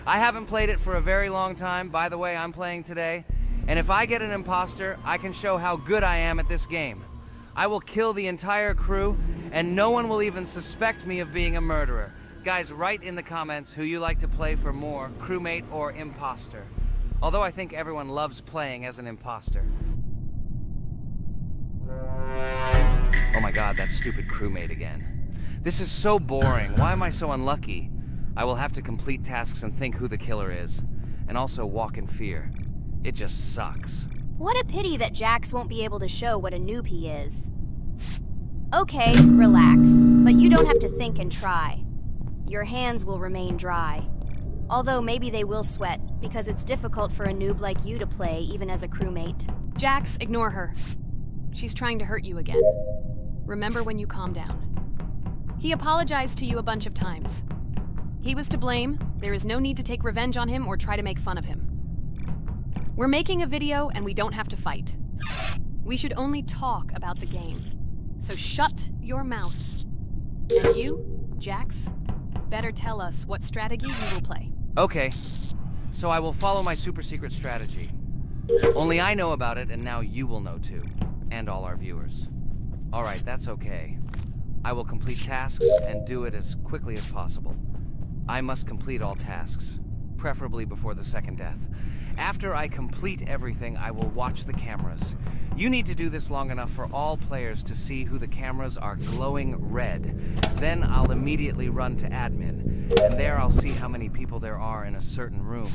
I haven't played it for a very long time. By the way, I'm playing today. And if I get an imposter, I can show how good I am at this game. I will kill the entire crew, and no one will even suspect me of being a murderer. Guys, write in the comments who you like to play for more, crewmate or imposter. Although I think everyone loves playing as an imposter. Oh my god, that stupid crewmate again. This is so boring. Why am I so unlucky? I will have to complete tasks and think who the killer is, and also walk in fear. It just sucks. What a pity that Jax won't be able to show what a noob he is. Okay, relax, but you don't have to think and try. Your hands will remain dry. Although maybe they will sweat, because it's difficult for a noob like you to play, even as a crewmate. Jax, ignore her. She's trying to hurt you again. Remember when you calm down. He apologized to you a bunch of times. He was to blame. There is no need to take revenge on him or try to make fun of him. We're making a video and we don't have to fight. We should only talk about the game. So shut your mouth. And you, Jax, better tell us what strategy you will play. Okay, so I will follow my super secret strategy. Only I know about it, and now you will know too. And all our viewers. Alright, that's okay. I will complete tasks and do it as quickly as possible. I must complete all tasks, preferably before the second death. After I complete everything, I will watch the cameras. You need to do this long enough for all players to see who the cameras are glowing red. Then I'll immediately run to admin, and there I'll see how many people there are in a certain room.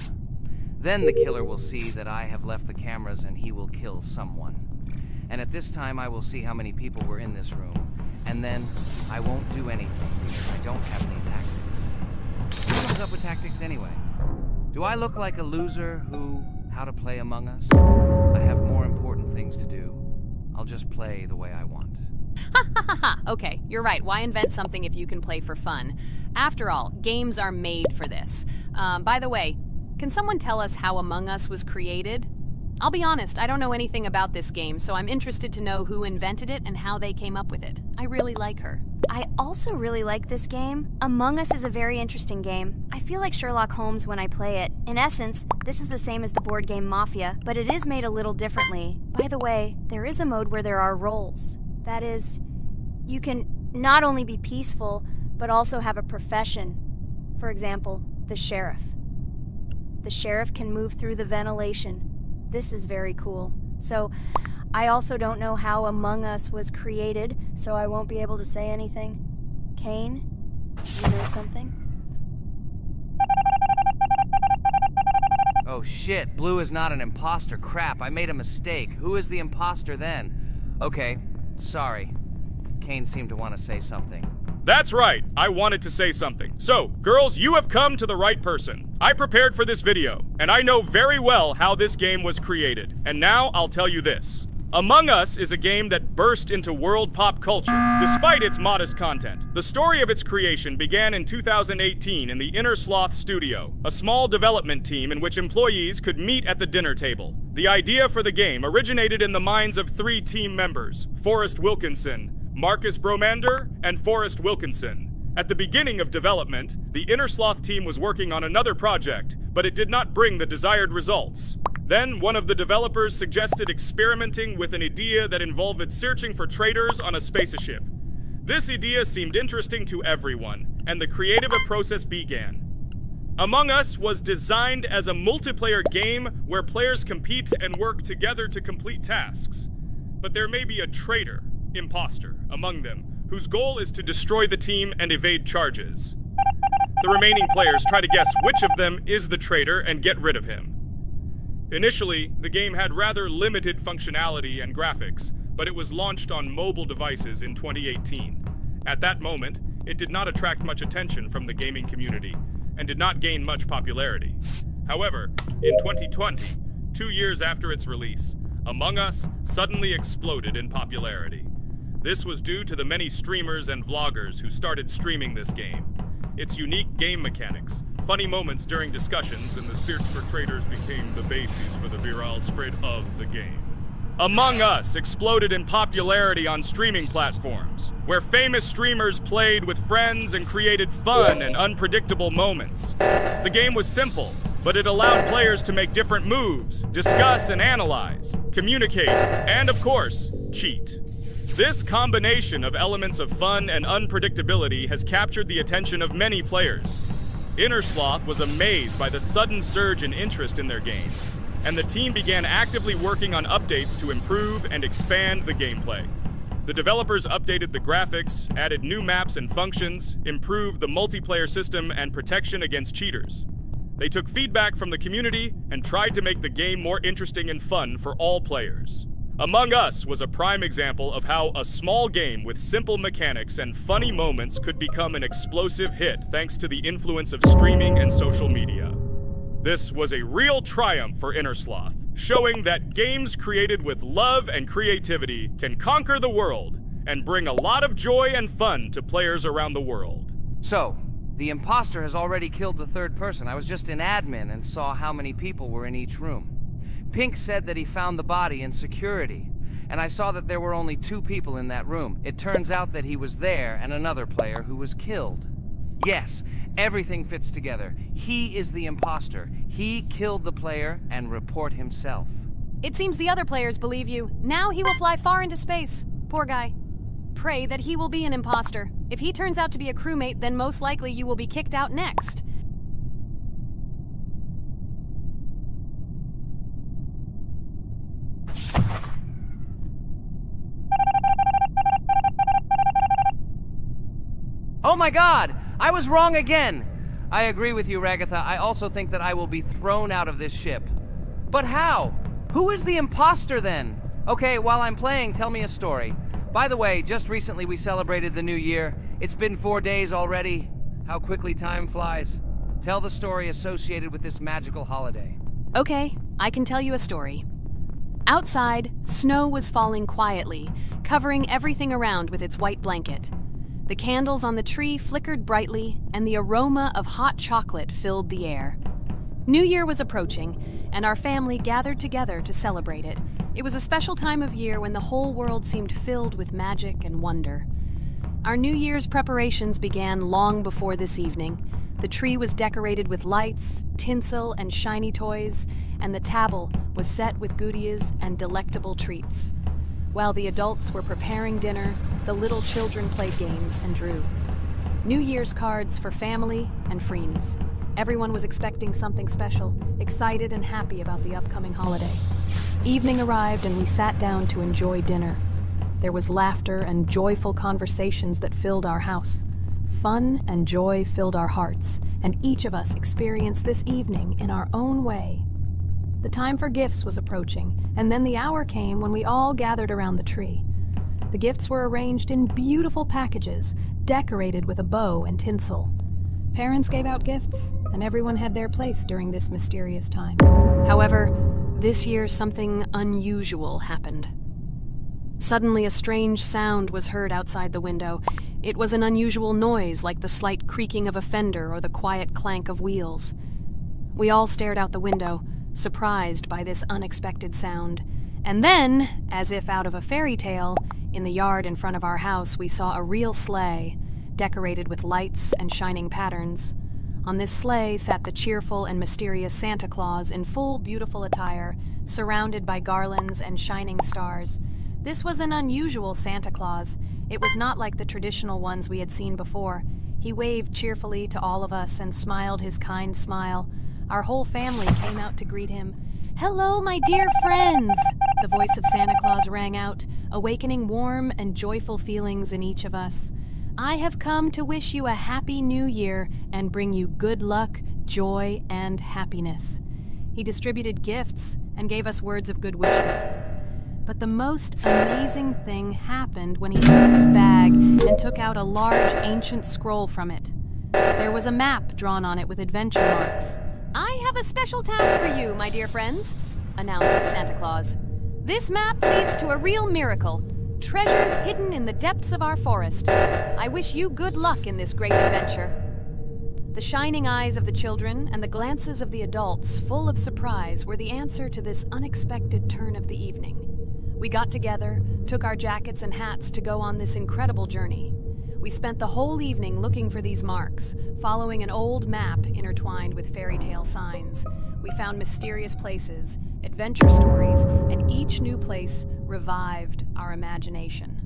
Then the killer will see that I have left the cameras and he will kill someone. And at this time I will see how many people were in this room. And then I won't do anything because I don't have any tactics. What comes up with tactics anyway? Do I look like a loser who, how to play Among Us? I have more important things to do. I'll just play the way I want. Ha ha ha ha! Okay, you're right. Why invent something if you can play for fun? After all, games are made for this. By the way, can someone tell us how Among Us was created? I'll be honest, I don't know anything about this game, so I'm interested to know who invented it and how they came up with it. I really like her. I also really like this game. Among Us is a very interesting game. I feel like Sherlock Holmes when I play it. In essence, this is the same as the board game Mafia, but it is made a little differently. By the way, there is a mode where there are roles. That is, you can not only be peaceful, but also have a profession. For example, the sheriff. The sheriff can move through the ventilation. This is very cool. So, I also don't know how Among Us was created, so I won't be able to say anything. Kane, you know something? Oh shit, Blue is not an imposter. Crap, I made a mistake. Who is the imposter then? Okay, sorry. Kane seemed to want to say something. That's right, I wanted to say something. So, girls, you have come to the right person. I prepared for this video, and I know very well how this game was created. And now I'll tell you this. Among Us is a game that burst into world pop culture, despite its modest content. The story of its creation began in 2018 in the Inner Sloth Studio, a small development team in which employees could meet at the dinner table. The idea for the game originated in the minds of 3 team members, Forrest Wilkinson, Marcus Bromander, and Forrest Wilkinson. At the beginning of development, the Inner Sloth team was working on another project, but it did not bring the desired results. Then, one of the developers suggested experimenting with an idea that involved searching for traitors on a spaceship. This idea seemed interesting to everyone, and the creative process began. Among Us was designed as a multiplayer game where players compete and work together to complete tasks. But there may be a traitor, imposter, among them, whose goal is to destroy the team and evade charges. The remaining players try to guess which of them is the traitor and get rid of him. Initially, the game had rather limited functionality and graphics, but it was launched on mobile devices in 2018. At that moment, it did not attract much attention from the gaming community, and did not gain much popularity. However, in 2020, 2 years after its release, Among Us suddenly exploded in popularity. This was due to the many streamers and vloggers who started streaming this game. Its unique game mechanics, funny moments during discussions, and the search for traitors became the basis for the viral spread of the game. Among Us exploded in popularity on streaming platforms, where famous streamers played with friends and created fun and unpredictable moments. The game was simple, but it allowed players to make different moves, discuss and analyze, communicate, and of course, cheat. This combination of elements of fun and unpredictability has captured the attention of many players. Innersloth was amazed by the sudden surge in interest in their game, and the team began actively working on updates to improve and expand the gameplay. The developers updated the graphics, added new maps and functions, improved the multiplayer system and protection against cheaters. They took feedback from the community and tried to make the game more interesting and fun for all players. Among Us was a prime example of how a small game with simple mechanics and funny moments could become an explosive hit thanks to the influence of streaming and social media. This was a real triumph for Innersloth, showing that games created with love and creativity can conquer the world and bring a lot of joy and fun to players around the world. So, the imposter has already killed the third person. I was just in admin and saw how many people were in each room. Pink said that he found the body in security, and I saw that there were only 2 people in that room. It turns out that he was there and another player who was killed. Yes, everything fits together. He is the imposter. He killed the player and report himself. It seems the other players believe you. Now he will fly far into space. Poor guy. Pray that he will be an imposter. If he turns out to be a crewmate, then most likely you will be kicked out next. Oh my god! I was wrong again! I agree with you, Ragatha. I also think that I will be thrown out of this ship. But how? Who is the imposter then? Okay, while I'm playing, tell me a story. By the way, just recently we celebrated the new year. It's been 4 days already. How quickly time flies. Tell the story associated with this magical holiday. Okay, I can tell you a story. Outside, snow was falling quietly, covering everything around with its white blanket. The candles on the tree flickered brightly, and the aroma of hot chocolate filled the air. New Year was approaching, and our family gathered together to celebrate it. It was a special time of year when the whole world seemed filled with magic and wonder. Our New Year's preparations began long before this evening. The tree was decorated with lights, tinsel, and shiny toys, and the table was set with goodies and delectable treats. While the adults were preparing dinner, the little children played games and drew. New Year's cards for family and friends. Everyone was expecting something special, excited and happy about the upcoming holiday. Evening arrived and we sat down to enjoy dinner. There was laughter and joyful conversations that filled our house. Fun and joy filled our hearts, and each of us experienced this evening in our own way. The time for gifts was approaching, and then the hour came when we all gathered around the tree. The gifts were arranged in beautiful packages, decorated with a bow and tinsel. Parents gave out gifts, and everyone had their place during this mysterious time. However, this year something unusual happened. Suddenly a strange sound was heard outside the window. It was an unusual noise, like the slight creaking of a fender or the quiet clank of wheels. We all stared out the window, surprised by this unexpected sound. And then, as if out of a fairy tale, in the yard in front of our house we saw a real sleigh, decorated with lights and shining patterns. On this sleigh sat the cheerful and mysterious Santa Claus in full beautiful attire, surrounded by garlands and shining stars. This was an unusual Santa Claus. It was not like the traditional ones we had seen before. He waved cheerfully to all of us and smiled his kind smile. Our whole family came out to greet him. "Hello, my dear friends!" The voice of Santa Claus rang out, awakening warm and joyful feelings in each of us. "I have come to wish you a happy new year and bring you good luck, joy, and happiness." He distributed gifts and gave us words of good wishes. But the most amazing thing happened when he took his bag and took out a large ancient scroll from it. There was a map drawn on it with adventure marks. "I have a special task for you, my dear friends," announced Santa Claus. "This map leads to a real miracle. Treasures hidden in the depths of our forest. I wish you good luck in this great adventure." The shining eyes of the children and the glances of the adults, full of surprise, were the answer to this unexpected turn of the evening. We got together, took our jackets and hats to go on this incredible journey. We spent the whole evening looking for these marks, following an old map intertwined with fairy tale signs. We found mysterious places, adventure stories, and each new place revived our imagination.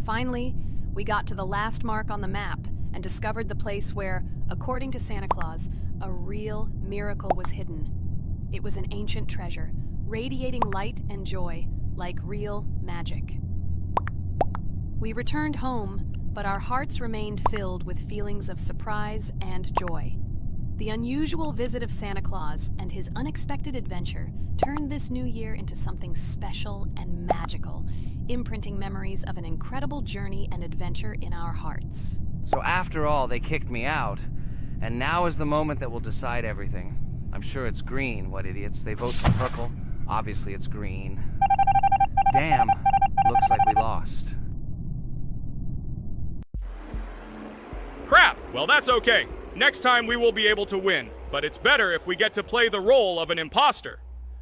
Finally, we got to the last mark on the map and discovered the place where, according to Santa Claus, a real miracle was hidden. It was an ancient treasure, radiating light and joy like real magic. We returned home, but our hearts remained filled with feelings of surprise and joy. The unusual visit of Santa Claus and his unexpected adventure turned this new year into something special and magical, imprinting memories of an incredible journey and adventure in our hearts. So after all, they kicked me out, and now is the moment that will decide everything. I'm sure it's green, what idiots. They vote for purple. Obviously it's green. Damn, looks like we lost. Crap! Well, that's okay. Next time we will be able to win, but it's better if we get to play the role of an imposter.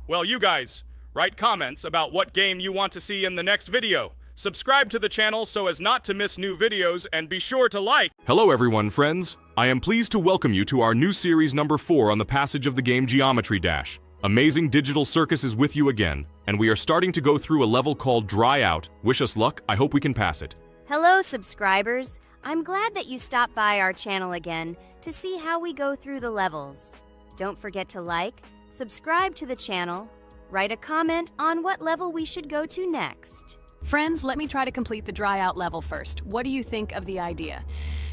Well, you guys, write comments about what game you want to see in the next video. Subscribe to the channel so as not to miss new videos, and be sure to like. Hello everyone, friends. I am pleased to welcome you to our new series number 4 on the passage of the game Geometry Dash. Amazing Digital Circus is with you again, and we are starting to go through a level called Dry Out. Wish us luck, I hope we can pass it. Hello, subscribers. I'm glad that you stopped by our channel again to see how we go through the levels. Don't forget to like, subscribe to the channel, write a comment on what level we should go to next. Friends, let me try to complete the dry out level first. What do you think of the idea?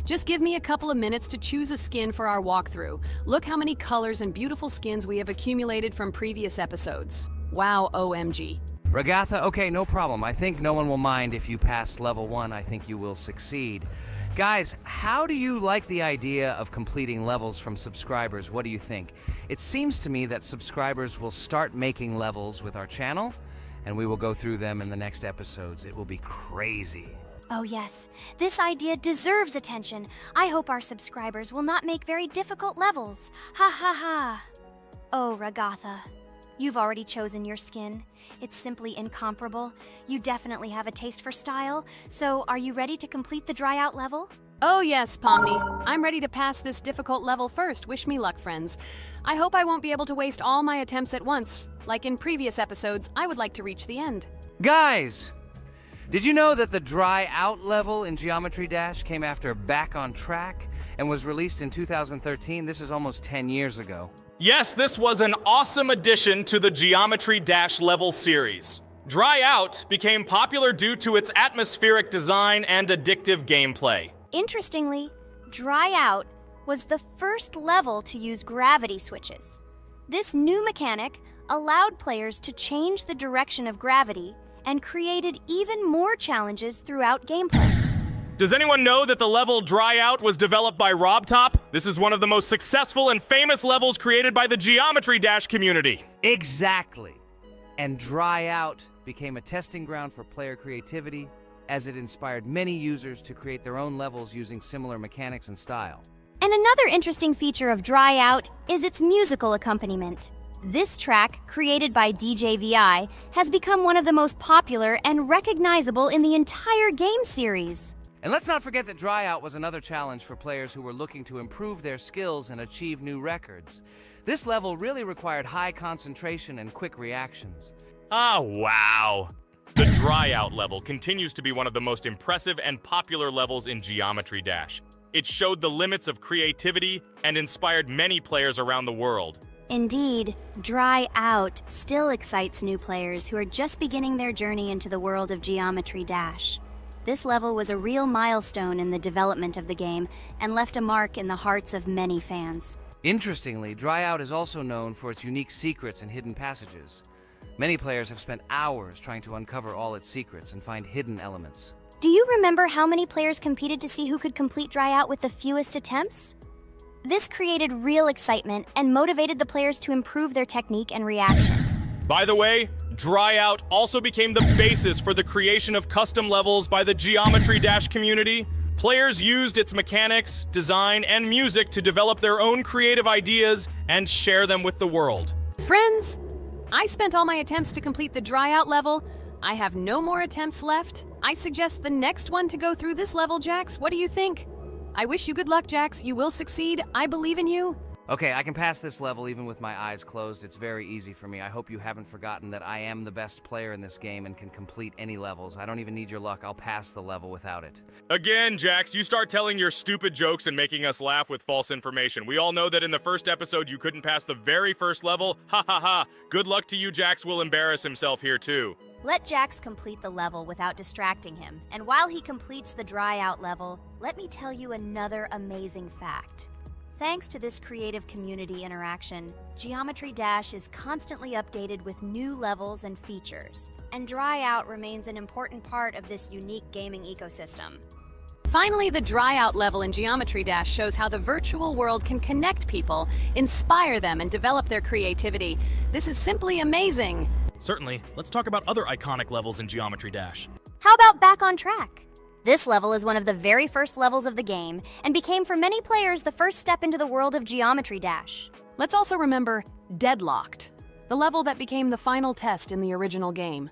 Just give me a couple of minutes to choose a skin for our walkthrough. Look how many colors and beautiful skins we have accumulated from previous episodes. Wow, OMG. Ragatha, okay, no problem. I think no one will mind if you pass level 1. I think you will succeed. Guys, how do you like the idea of completing levels from subscribers? What do you think? It seems to me that subscribers will start making levels with our channel, and we will go through them in the next episodes. It will be crazy. Oh yes, this idea deserves attention. I hope our subscribers will not make very difficult levels. Ha ha ha. Oh, Ragatha, you've already chosen your skin. It's simply incomparable. You definitely have a taste for style. So, are you ready to complete the dry out level? Oh yes, Pomni. I'm ready to pass this difficult level first. Wish me luck, friends. I hope I won't be able to waste all my attempts at once. Like in previous episodes, I would like to reach the end. Guys! Did you know that the Dry Out level in Geometry Dash came after Back on Track and was released in 2013? This is almost 10 years ago. Yes, this was an awesome addition to the Geometry Dash level series. Dry Out became popular due to its atmospheric design and addictive gameplay. Interestingly, Dry Out was the first level to use gravity switches. This new mechanic allowed players to change the direction of gravity and created even more challenges throughout gameplay. Does anyone know that the level Dry Out was developed by RobTop? This is one of the most successful and famous levels created by the Geometry Dash community. Exactly. And Dry Out became a testing ground for player creativity, as it inspired many users to create their own levels using similar mechanics and style. And another interesting feature of Dry Out is its musical accompaniment. This track, created by DJ VI, has become one of the most popular and recognizable in the entire game series. And let's not forget that Dry Out was another challenge for players who were looking to improve their skills and achieve new records. This level really required high concentration and quick reactions. Oh, wow. The Dry Out level continues to be one of the most impressive and popular levels in Geometry Dash. It showed the limits of creativity and inspired many players around the world. Indeed, Dry Out still excites new players who are just beginning their journey into the world of Geometry Dash. This level was a real milestone in the development of the game and left a mark in the hearts of many fans. Interestingly, Dry Out is also known for its unique secrets and hidden passages. Many players have spent hours trying to uncover all its secrets and find hidden elements. Do you remember how many players competed to see who could complete Dry Out with the fewest attempts? This created real excitement and motivated the players to improve their technique and reaction. By the way, Dry Out also became the basis for the creation of custom levels by the Geometry Dash community. Players used its mechanics, design, and music to develop their own creative ideas and share them with the world. Friends, I spent all my attempts to complete the Dry Out level, I have no more attempts left. I suggest the next one to go through this level, Jax. What do you think? I wish you good luck, Jax. You will succeed. I believe in you. Okay, I can pass this level even with my eyes closed. It's very easy for me. I hope you haven't forgotten that I am the best player in this game and can complete any levels. I don't even need your luck. I'll pass the level without it. Again, Jax, you start telling your stupid jokes and making us laugh with false information. We all know that in the first episode you couldn't pass the very first level. Ha ha ha. Good luck to you, Jax will embarrass himself here too. Let Jax complete the level without distracting him. And while he completes the dry out level, let me tell you another amazing fact. Thanks to this creative community interaction, Geometry Dash is constantly updated with new levels and features, and Dry Out remains an important part of this unique gaming ecosystem. Finally, the Dry Out level in Geometry Dash shows how the virtual world can connect people, inspire them, and develop their creativity. This is simply amazing. Certainly. Let's talk about other iconic levels in Geometry Dash. How about Back on Track? This level is one of the very first levels of the game, and became for many players the first step into the world of Geometry Dash. Let's also remember Deadlocked, the level that became the final test in the original game.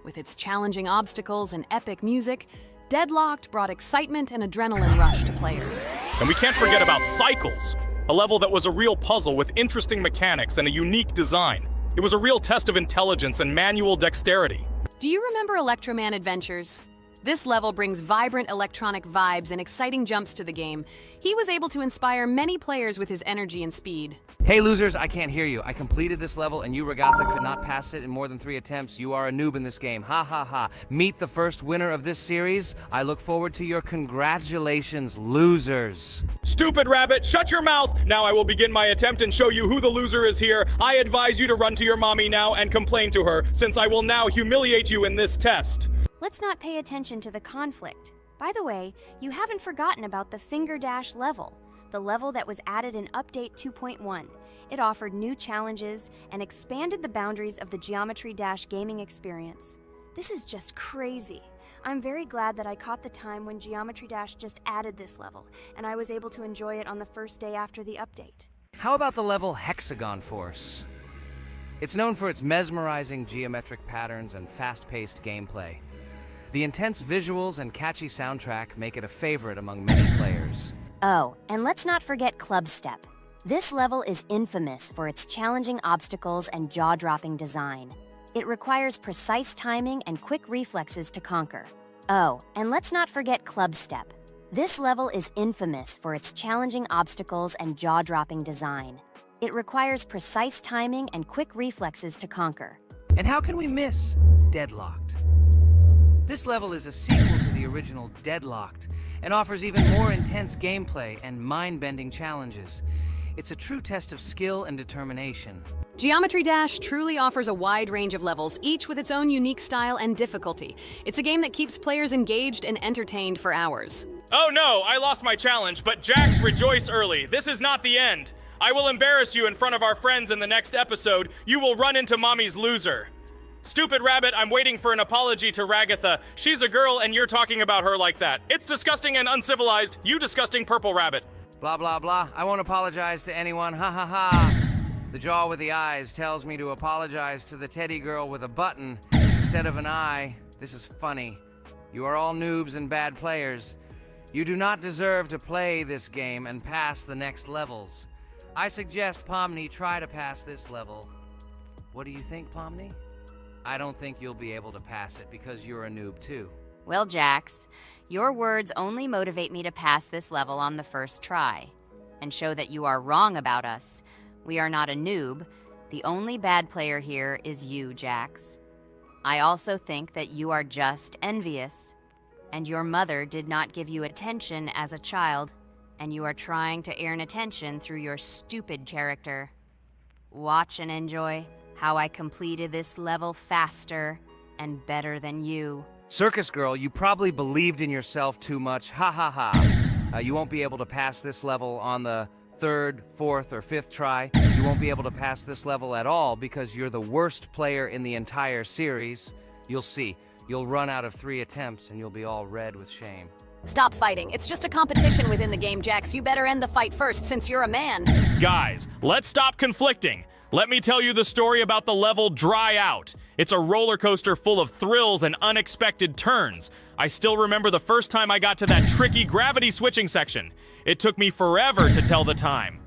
With its challenging obstacles and epic music, Deadlocked brought excitement and adrenaline rush to players. And we can't forget about Cycles, a level that was a real puzzle with interesting mechanics and a unique design. It was a real test of intelligence and manual dexterity. Do you remember Electroman Adventures? This level brings vibrant electronic vibes and exciting jumps to the game. He was able to inspire many players with his energy and speed. Hey losers, I can't hear you. I completed this level and you, Regatha, could not pass it in more than 3 attempts. You are a noob in this game. Ha ha ha. Meet the first winner of this series. I look forward to your congratulations, losers. Stupid rabbit, shut your mouth! Now I will begin my attempt and show you who the loser is here. I advise you to run to your mommy now and complain to her, since I will now humiliate you in this test. Let's not pay attention to the conflict. By the way, you haven't forgotten about the Finger Dash level, the level that was added in Update 2.1. It offered new challenges and expanded the boundaries of the Geometry Dash gaming experience. This is just crazy. I'm very glad that I caught the time when Geometry Dash just added this level, and I was able to enjoy it on the first day after the update. How about the level Hexagon Force? It's known for its mesmerizing geometric patterns and fast-paced gameplay. The intense visuals and catchy soundtrack make it a favorite among many players. Oh, and let's not forget Club Step. This level is infamous for its challenging obstacles and jaw-dropping design. It requires precise timing and quick reflexes to conquer. Oh, and let's not forget Club Step. This level is infamous for its challenging obstacles and jaw-dropping design. It requires precise timing and quick reflexes to conquer. And how can we miss Deadlocked? This level is a sequel to the original Deadlocked and offers even more intense gameplay and mind-bending challenges. It's a true test of skill and determination. Geometry Dash truly offers a wide range of levels, each with its own unique style and difficulty. It's a game that keeps players engaged and entertained for hours. Oh no, I lost my challenge, but Jax, rejoice early. This is not the end. I will embarrass you in front of our friends in the next episode. You will run into mommy's loser. Stupid rabbit, I'm waiting for an apology to Ragatha. She's a girl and you're talking about her like that. It's disgusting and uncivilized, you disgusting purple rabbit. Blah, blah, blah. I won't apologize to anyone. Ha ha ha. The jaw with the eyes tells me to apologize to the teddy girl with a button instead of an eye. This is funny. You are all noobs and bad players. You do not deserve to play this game and pass the next levels. I suggest Pomni try to pass this level. What do you think, Pomni? I don't think you'll be able to pass it because you're a noob too. Well, Jax, your words only motivate me to pass this level on the first try, and show that you are wrong about us. We are not a noob. The only bad player here is you, Jax. I also think that you are just envious, and your mother did not give you attention as a child, and you are trying to earn attention through your stupid character. Watch and enjoy how I completed this level faster and better than you. Circus girl, you probably believed in yourself too much. Ha ha ha. You won't be able to pass this level on the 3rd, 4th, or 5th try. You won't be able to pass this level at all because you're the worst player in the entire series. You'll see. You'll run out of 3 attempts and you'll be all red with shame. Stop fighting. It's just a competition within the game, Jax. You better end the fight first since you're a man. Guys, let's stop conflicting. Let me tell you the story about the level Dry Out. It's a roller coaster full of thrills and unexpected turns. I still remember the first time I got to that tricky gravity switching section. It took me forever to tell the time.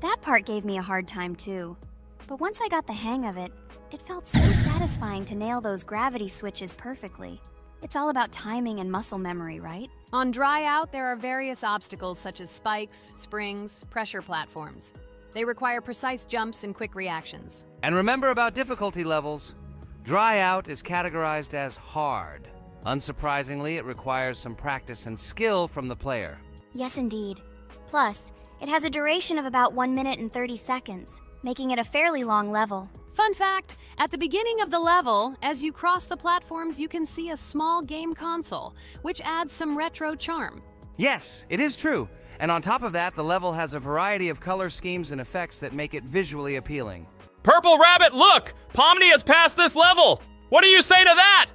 That part gave me a hard time too. But once I got the hang of it, it felt so satisfying to nail those gravity switches perfectly. It's all about timing and muscle memory, right? On Dry Out, there are various obstacles such as spikes, springs, pressure platforms. They require precise jumps and quick reactions. And remember about difficulty levels. Dry Out is categorized as hard. Unsurprisingly, it requires some practice and skill from the player. Yes, indeed. Plus, it has a duration of about 1 minute and 30 seconds, making it a fairly long level. Fun fact, at the beginning of the level, as you cross the platforms, you can see a small game console, which adds some retro charm. Yes, it is true. And on top of that, the level has a variety of color schemes and effects that make it visually appealing. Purple Rabbit, look! Pomni has passed this level! What do you say to that?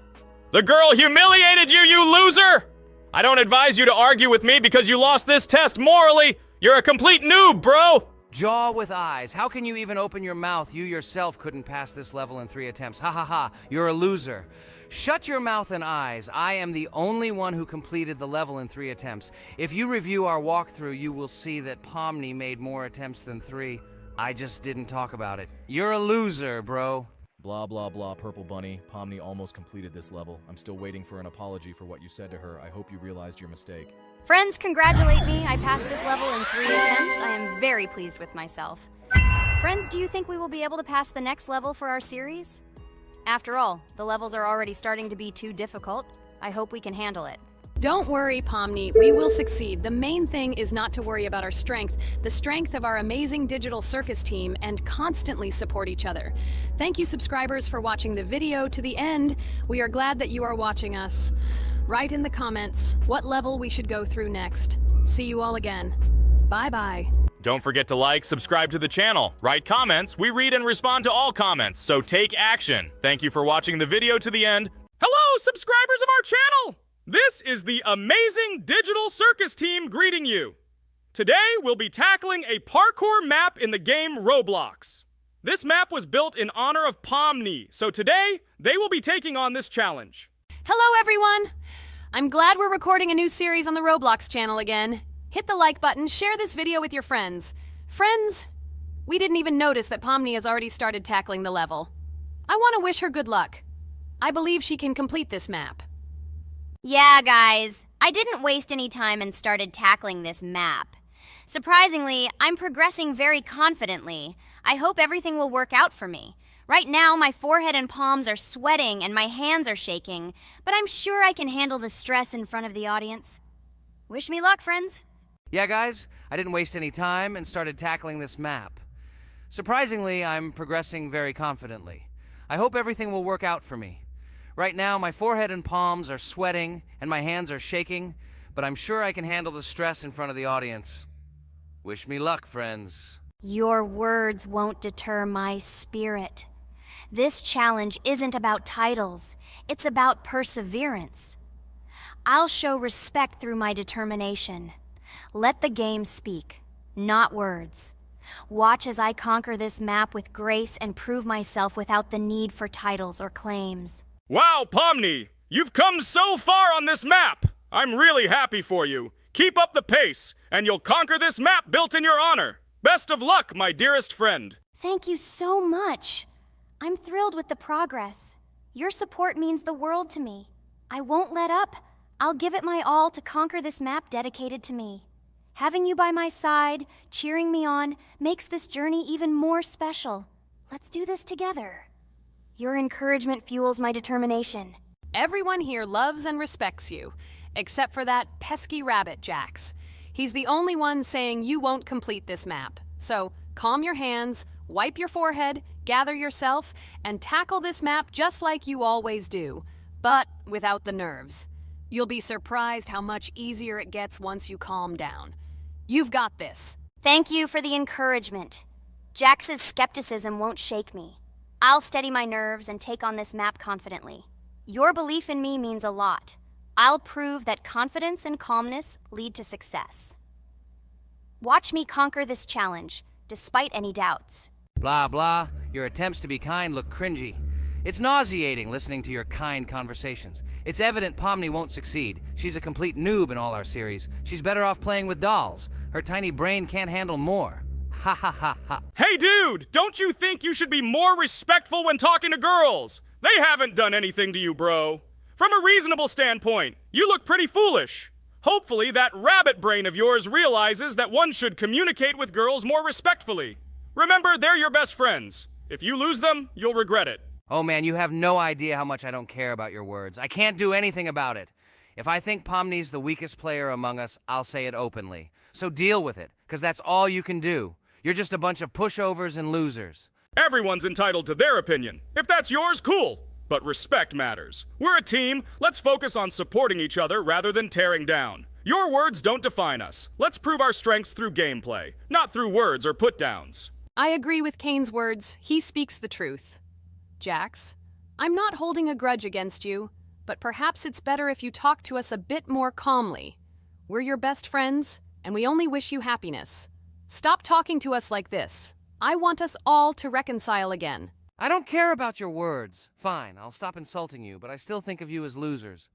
The girl humiliated you, you loser! I don't advise you to argue with me because you lost this test morally. You're a complete noob, bro! Jaw with eyes. How can you even open your mouth? You yourself couldn't pass this level in 3 attempts. Ha ha ha. You're a loser. Shut your mouth and eyes. I am the only one who completed the level in 3 attempts. If you review our walkthrough, you will see that Pomni made more attempts than 3. I just didn't talk about it. You're a loser, bro. Blah, blah, blah, Purple Bunny. Pomni almost completed this level. I'm still waiting for an apology for what you said to her. I hope you realized your mistake. Friends, congratulate me. I passed this level in 3 attempts. I am very pleased with myself. Friends, do you think we will be able to pass the next level for our series? After all, the levels are already starting to be too difficult. I hope we can handle it. Don't worry, Pomni, we will succeed. The main thing is not to worry about our strength, the strength of our amazing digital circus team, and constantly support each other. Thank you, subscribers, for watching the video to the end. We are glad that you are watching us. Write in the comments what level we should go through next. See you all again. Bye-bye. Don't forget to like, subscribe to the channel, write comments. We read and respond to all comments, so take action. Thank you for watching the video to the end. Hello, subscribers of our channel! This is the amazing digital circus team greeting you. Today, we'll be tackling a parkour map in the game Roblox. This map was built in honor of Pomni, so today, they will be taking on this challenge. Hello, everyone! I'm glad we're recording a new series on the Roblox channel again. Hit the like button, share this video with your friends. Friends, we didn't even notice that Pomni has already started tackling the level. I want to wish her good luck. I believe she can complete this map. Yeah, guys. I didn't waste any time and started tackling this map. Surprisingly, I'm progressing very confidently. I hope everything will work out for me. Right now, my forehead and palms are sweating and my hands are shaking, but I'm sure I can handle the stress in front of the audience. Wish me luck, friends. Yeah, guys, I didn't waste any time and started tackling this map. Surprisingly, I'm progressing very confidently. I hope everything will work out for me. Right now, my forehead and palms are sweating and my hands are shaking, but I'm sure I can handle the stress in front of the audience. Wish me luck, friends. Your words won't deter my spirit. This challenge isn't about titles. It's about perseverance. I'll show respect through my determination. Let the game speak, not words. Watch as I conquer this map with grace and prove myself without the need for titles or claims. Wow, Pomni! You've come so far on this map! I'm really happy for you. Keep up the pace, and you'll conquer this map built in your honor. Best of luck, my dearest friend. Thank you so much. I'm thrilled with the progress. Your support means the world to me. I won't let up. I'll give it my all to conquer this map dedicated to me. Having you by my side, cheering me on, makes this journey even more special. Let's do this together. Your encouragement fuels my determination. Everyone here loves and respects you, except for that pesky rabbit, Jax. He's the only one saying you won't complete this map. So calm your hands, wipe your forehead, gather yourself, and tackle this map just like you always do, but without the nerves. You'll be surprised how much easier it gets once you calm down. You've got this. Thank you for the encouragement. Jax's skepticism won't shake me. I'll steady my nerves and take on this map confidently. Your belief in me means a lot. I'll prove that confidence and calmness lead to success. Watch me conquer this challenge, despite any doubts. Blah, blah. Your attempts to be kind look cringy. It's nauseating listening to your kind conversations. It's evident Pomni won't succeed. She's a complete noob in all our series. She's better off playing with dolls. Her tiny brain can't handle more. Ha ha ha ha. Hey dude, don't you think you should be more respectful when talking to girls? They haven't done anything to you, bro. From a reasonable standpoint, you look pretty foolish. Hopefully that rabbit brain of yours realizes that one should communicate with girls more respectfully. Remember, they're your best friends. If you lose them, you'll regret it. Oh man, you have no idea how much I don't care about your words. I can't do anything about it. If I think Pomni's the weakest player among us, I'll say it openly. So deal with it, because that's all you can do. You're just a bunch of pushovers and losers. Everyone's entitled to their opinion. If that's yours, cool. But respect matters. We're a team. Let's focus on supporting each other rather than tearing down. Your words don't define us. Let's prove our strengths through gameplay, not through words or put-downs. I agree with Kane's words. He speaks the truth. Jax, I'm not holding a grudge against you, but perhaps it's better if you talk to us a bit more calmly. We're your best friends, and we only wish you happiness. Stop talking to us like this. I want us all to reconcile again. I don't care about your words. Fine, I'll stop insulting you, but I still think of you as losers.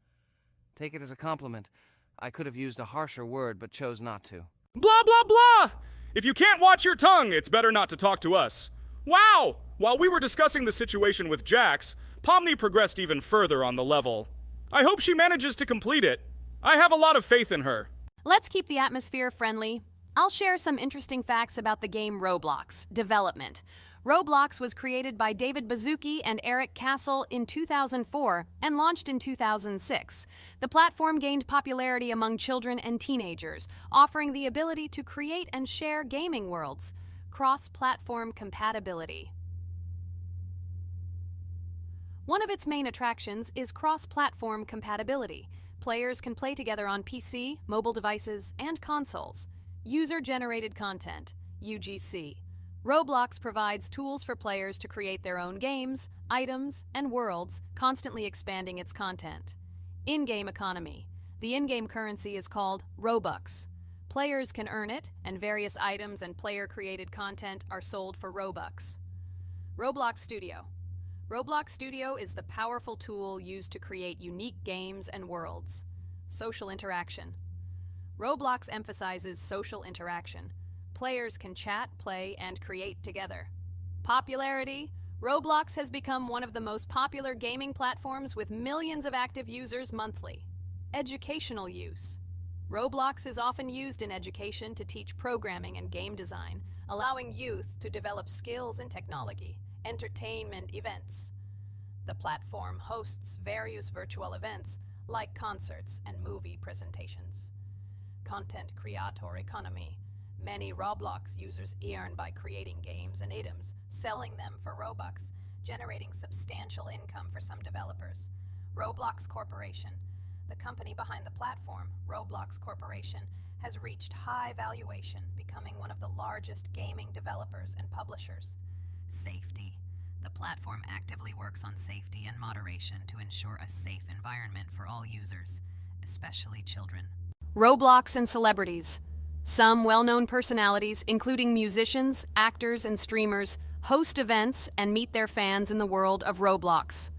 Take it as a compliment. I could have used a harsher word, but chose not to. Blah, blah, blah! If you can't watch your tongue, it's better not to talk to us. Wow! While we were discussing the situation with Jax, Pomni progressed even further on the level. I hope she manages to complete it. I have a lot of faith in her. Let's keep the atmosphere friendly. I'll share some interesting facts about the game Roblox. Development. Roblox was created by David Baszucki and Eric Castle in 2004 and launched in 2006. The platform gained popularity among children and teenagers, offering the ability to create and share gaming worlds. Cross-platform compatibility. One of its main attractions is cross-platform compatibility. Players can play together on PC, mobile devices, and consoles. User-generated content, UGC. Roblox provides tools for players to create their own games, items, and worlds, constantly expanding its content. In-game economy. The in-game currency is called Robux. Players can earn it, and various items and player-created content are sold for Robux. Roblox Studio. Roblox Studio is the powerful tool used to create unique games and worlds. Social interaction. Roblox emphasizes social interaction. Players can chat, play, and create together. Popularity. Roblox has become one of the most popular gaming platforms with millions of active users monthly. Educational use. Roblox is often used in education to teach programming and game design, allowing youth to develop skills in technology. Entertainment events. The platform hosts various virtual events like concerts and movie presentations. Content creator economy. Many Roblox users earn by creating games and items, selling them for Robux, generating substantial income for some developers. Roblox Corporation. The company behind the platform, Roblox Corporation, has reached high valuation, becoming one of the largest gaming developers and publishers. Safety. The platform actively works on safety and moderation to ensure a safe environment for all users, especially children. Roblox and celebrities. Some well-known personalities, including musicians, actors, and streamers, host events and meet their fans in the world of Roblox.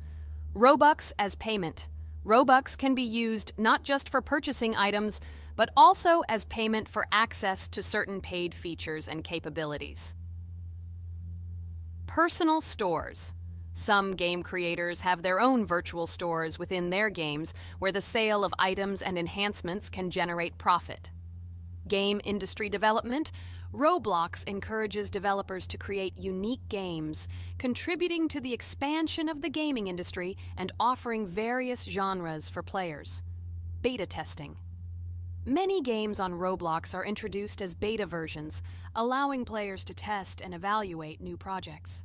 Robux as payment. Robux can be used not just for purchasing items, but also as payment for access to certain paid features and capabilities. Personal stores. Some game creators have their own virtual stores within their games where the sale of items and enhancements can generate profit. Game industry development. Roblox encourages developers to create unique games, contributing to the expansion of the gaming industry and offering various genres for players. Beta testing. Many games on Roblox are introduced as beta versions, allowing players to test and evaluate new projects.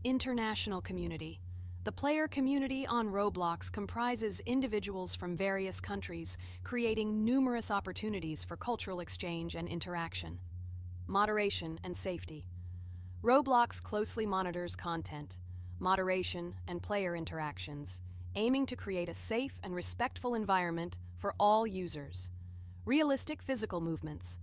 International community. The player community on Roblox comprises individuals from various countries, creating numerous opportunities for cultural exchange and interaction. Moderation and safety. Roblox closely monitors content, moderation, and player interactions, aiming to create a safe and respectful environment for all users. Realistic physical movements.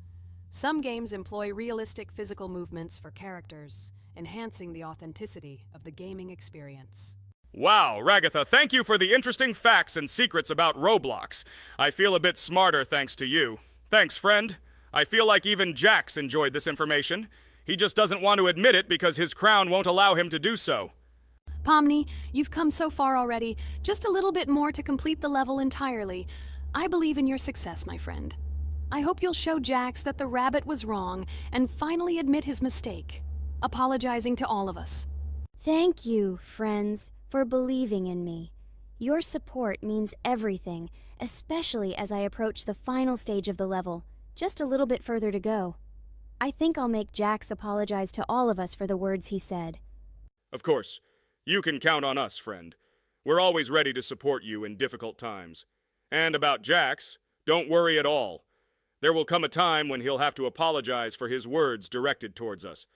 Some games employ realistic physical movements for characters, enhancing the authenticity of the gaming experience. Wow, Ragatha, thank you for the interesting facts and secrets about Roblox. I feel a bit smarter thanks to you. Thanks, friend. I feel like even Jax enjoyed this information. He just doesn't want to admit it because his crown won't allow him to do so. Pomni, you've come so far already. Just a little bit more to complete the level entirely. I believe in your success, my friend. I hope you'll show Jax that the rabbit was wrong and finally admit his mistake, apologizing to all of us. Thank you, friends, for believing in me. Your support means everything, especially as I approach the final stage of the level, just a little bit further to go. I think I'll make Jax apologize to all of us for the words he said. Of course, you can count on us, friend. We're always ready to support you in difficult times. And about Jax, don't worry at all. There will come a time when he'll have to apologize for his words directed towards us.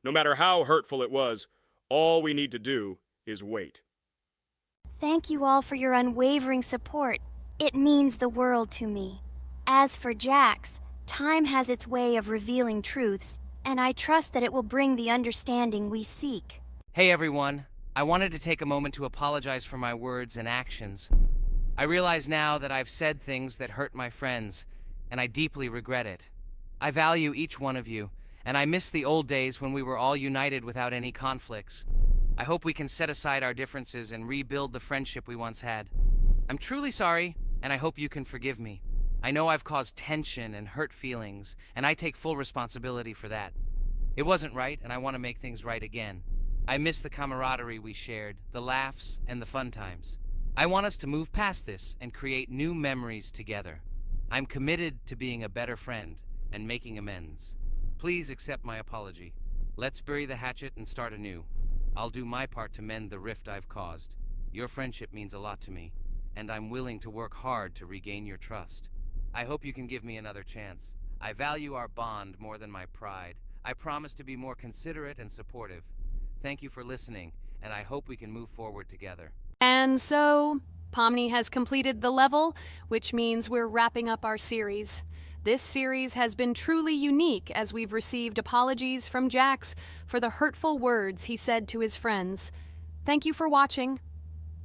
No matter how hurtful it was, all we need to do is wait. Thank you all for your unwavering support. It means the world to me. As for Jax, time has its way of revealing truths, and I trust that it will bring the understanding we seek. Hey everyone, I wanted to take a moment to apologize for my words and actions. I realize now that I've said things that hurt my friends, and I deeply regret it. I value each one of you, and I miss the old days when we were all united without any conflicts. I hope we can set aside our differences and rebuild the friendship we once had. I'm truly sorry, and I hope you can forgive me. I know I've caused tension and hurt feelings, and I take full responsibility for that. It wasn't right, and I want to make things right again. I miss the camaraderie we shared, the laughs, and the fun times. I want us to move past this and create new memories together. I'm committed to being a better friend and making amends. Please accept my apology. Let's bury the hatchet and start anew. I'll do my part to mend the rift I've caused. Your friendship means a lot to me, and I'm willing to work hard to regain your trust. I hope you can give me another chance. I value our bond more than my pride. I promise to be more considerate and supportive. Thank you for listening, and I hope we can move forward together. And so, Pomni has completed the level, which means we're wrapping up our series. This series has been truly unique as we've received apologies from Jax for the hurtful words he said to his friends. Thank you for watching.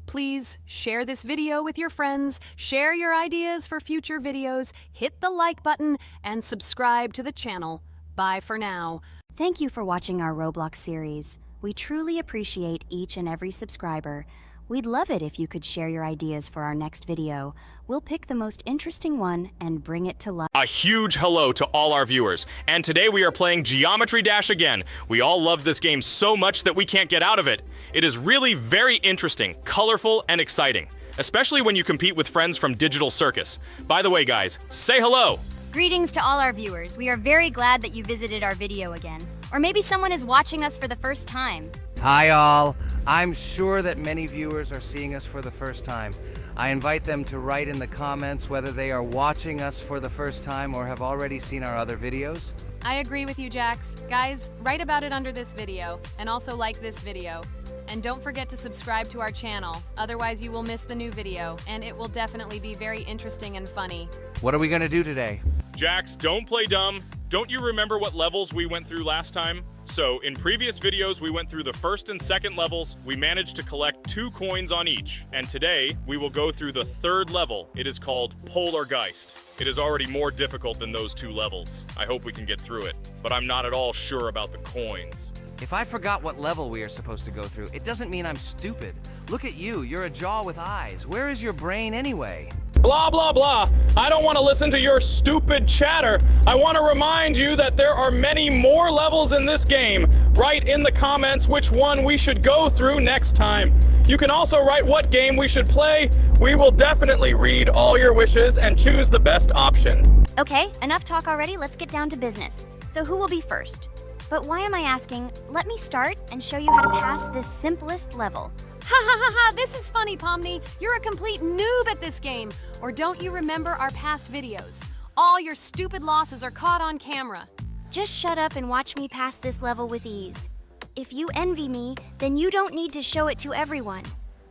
Please share this video with your friends, share your ideas for future videos, hit the like button, and subscribe to the channel. Bye for now. Thank you for watching our Roblox series. We truly appreciate each and every subscriber. We'd love it if you could share your ideas for our next video. We'll pick the most interesting one and bring it to life. A huge hello to all our viewers, and today we are playing Geometry Dash again. We all love this game so much that we can't get out of it. It is really very interesting, colorful, and exciting, especially when you compete with friends from Digital Circus. By the way, guys, say hello! Greetings to all our viewers. We are very glad that you visited our video again. Or maybe someone is watching us for the first time. Hi all. I'm sure that many viewers are seeing us for the first time. I invite them to write in the comments whether they are watching us for the first time or have already seen our other videos. I agree with you, Jax. Guys, write about it under this video, and also like this video. And don't forget to subscribe to our channel, otherwise you will miss the new video, and it will definitely be very interesting and funny. What are we gonna do today? Jax, don't play dumb. Don't you remember what levels we went through last time? So, in previous videos, we went through the first and second levels. We managed to collect 2 coins on each. And today, we will go through the third level. It is called Polargeist. It is already more difficult than those 2 levels. I hope we can get through it, but I'm not at all sure about the coins. If I forgot what level we are supposed to go through, it doesn't mean I'm stupid. Look at you, you're a jaw with eyes. Where is your brain anyway? Blah, blah, blah. I don't want to listen to your stupid chatter. I want to remind you that there are many more levels in this game. Write in the comments which one we should go through next time. You can also write what game we should play. We will definitely read all your wishes and choose the best option. Okay, enough talk already. Let's get down to business. So who will be first? But why am I asking? Let me start and show you how to pass this simplest level. Ha ha ha ha, this is funny, Pomni. You're a complete noob at this game. Or don't you remember our past videos? All your stupid losses are caught on camera. Just shut up and watch me pass this level with ease. If you envy me, then you don't need to show it to everyone.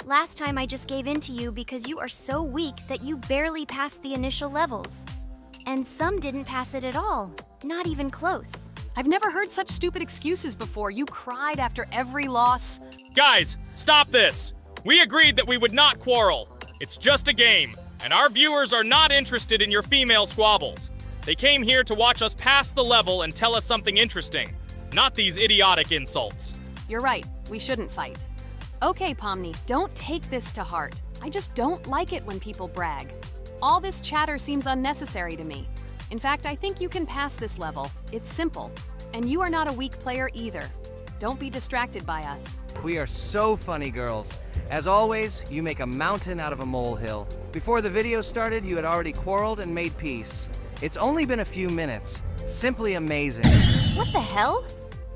Last time I just gave in to you because you are so weak that you barely passed the initial levels. And some didn't pass it at all. Not even close. I've never heard such stupid excuses before. You cried after every loss. Guys, stop this! We agreed that we would not quarrel. It's just a game, and our viewers are not interested in your female squabbles. They came here to watch us pass the level and tell us something interesting, not these idiotic insults. You're right, we shouldn't fight. Okay, Pomni, don't take this to heart. I just don't like it when people brag. All this chatter seems unnecessary to me. In fact, I think you can pass this level. It's simple. And you are not a weak player either. Don't be distracted by us. We are so funny, girls. As always, you make a mountain out of a molehill. Before the video started, you had already quarreled and made peace. It's only been a few minutes. Simply amazing. What the hell?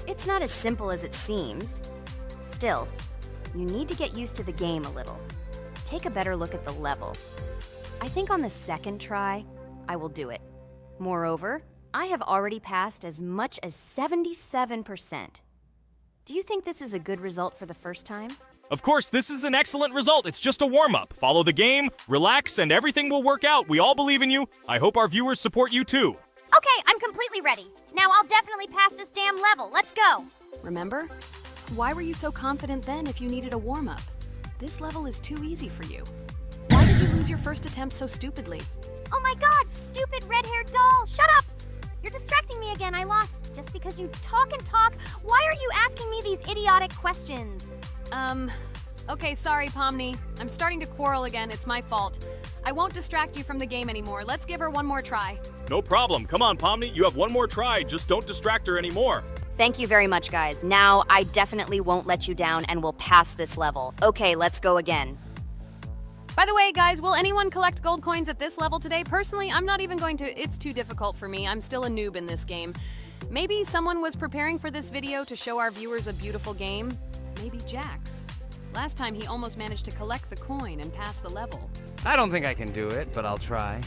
It's not as simple as it seems. Still, you need to get used to the game a little. Take a better look at the level. I think on the second try, I will do it. Moreover, I have already passed as much as 77%. Do you think this is a good result for the first time? Of course, this is an excellent result. It's just a warm-up. Follow the game, relax, and everything will work out. We all believe in you. I hope our viewers support you too. Okay, I'm completely ready. Now I'll definitely pass this damn level. Let's go. Remember? Why were you so confident then if you needed a warm-up? This level is too easy for you. Why did you lose your first attempt so stupidly? Oh my god, stupid red-haired doll! Shut up! You're distracting me again. I lost. Just because you talk and talk, why are you asking me these idiotic questions? Okay, sorry, Pomni. I'm starting to quarrel again. It's my fault. I won't distract you from the game anymore. Let's give her one more try. No problem. Come on, Pomni. You have one more try. Just don't distract her anymore. Thank you very much, guys. Now, I definitely won't let you down and will pass this level. Okay, let's go again. By the way, guys, will anyone collect gold coins at this level today? Personally, I'm not even going to. It's too difficult for me. I'm still a noob in this game. Maybe someone was preparing for this video to show our viewers a beautiful game. Maybe Jax. Last time he almost managed to collect the coin and pass the level. I don't think I can do it, but I'll try.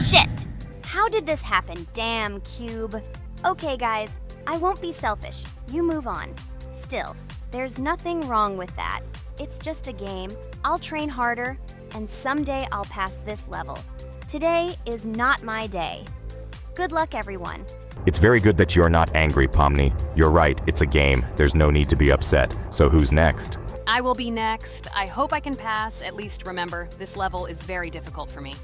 Shit! How did this happen? Damn, Cube. Okay, guys, I won't be selfish. You move on. Still, there's nothing wrong with that. It's just a game. I'll train harder, and someday I'll pass this level. Today is not my day. Good luck, everyone. It's very good that you're not angry, Pomni. You're right, it's a game. There's no need to be upset. So who's next? I will be next. I hope I can pass. At least remember, this level is very difficult for me.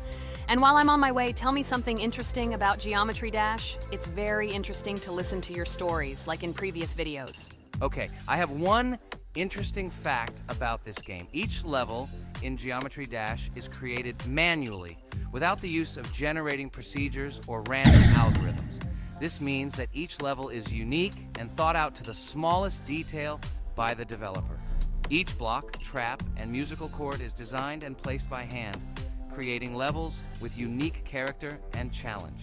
And while I'm on my way, tell me something interesting about Geometry Dash. It's very interesting to listen to your stories, like in previous videos. Okay, I have one interesting fact about this game. Each level in Geometry Dash is created manually, without the use of generating procedures or random algorithms. This means that each level is unique and thought out to the smallest detail by the developer. Each block, trap, and musical chord is designed and placed by hand, creating levels with unique character and challenge.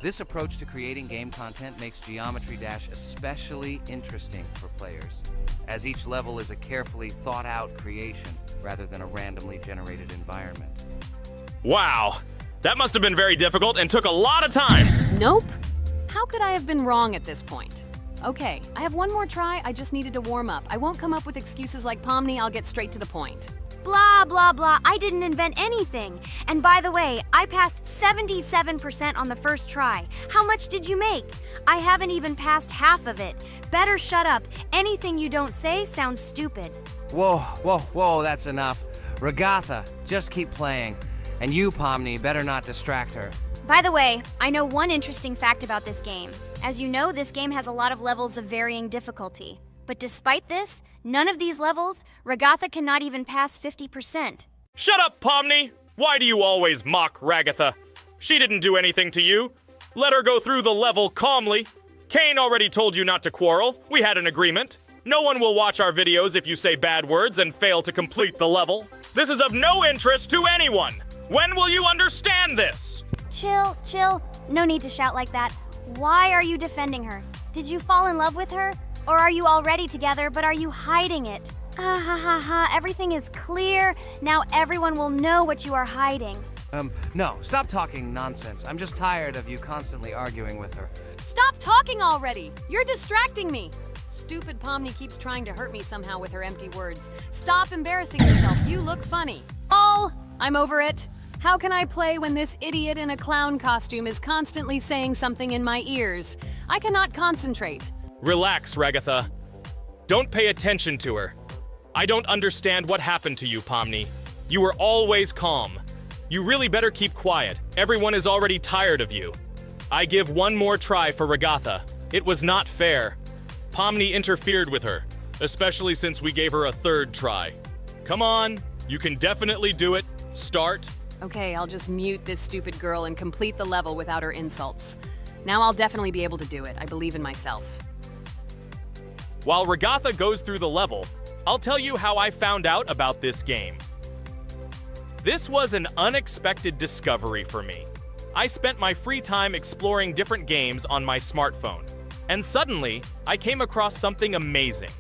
This approach to creating game content makes Geometry Dash especially interesting for players, as each level is a carefully thought-out creation rather than a randomly generated environment. Wow, that must have been very difficult and took a lot of time. Nope. How could I have been wrong at this point? Okay, I have one more try. I just needed to warm up. I won't come up with excuses like Pomni. I'll get straight to the point. Blah, blah, blah. I didn't invent anything. And by the way, I passed 77% on the first try. How much did you make? I haven't even passed half of it. Better shut up. Anything you don't say sounds stupid. Whoa, whoa, whoa, that's enough. Ragatha, just keep playing. And you, Pomni, better not distract her. By the way, I know one interesting fact about this game. As you know, this game has a lot of levels of varying difficulty. But despite this, none of these levels, Ragatha cannot even pass 50%. Shut up, Pomni! Why do you always mock Ragatha? She didn't do anything to you. Let her go through the level calmly. Kane already told you not to quarrel. We had an agreement. No one will watch our videos if you say bad words and fail to complete the level. This is of no interest to anyone. When will you understand this? Chill, chill. No need to shout like that. Why are you defending her? Did you fall in love with her? Or are you already together, but are you hiding it? Ah ha ha ha, everything is clear. Now everyone will know what you are hiding. No, stop talking nonsense. I'm just tired of you constantly arguing with her. Stop talking already! You're distracting me! Stupid Pomni keeps trying to hurt me somehow with her empty words. Stop embarrassing yourself. You look funny. Oh, I'm over it. How can I play when this idiot in a clown costume is constantly saying something in my ears? I cannot concentrate. Relax, Ragatha. Don't pay attention to her. I don't understand what happened to you, Pomni. You were always calm. You really better keep quiet. Everyone is already tired of you. I give one more try for Ragatha. It was not fair. Pomni interfered with her, especially since we gave her a third try. Come on, you can definitely do it. Start. Okay, I'll just mute this stupid girl and complete the level without her insults. Now I'll definitely be able to do it. I believe in myself. While Ragatha goes through the level, I'll tell you how I found out about this game. This was an unexpected discovery for me. I spent my free time exploring different games on my smartphone, and suddenly, I came across something amazing.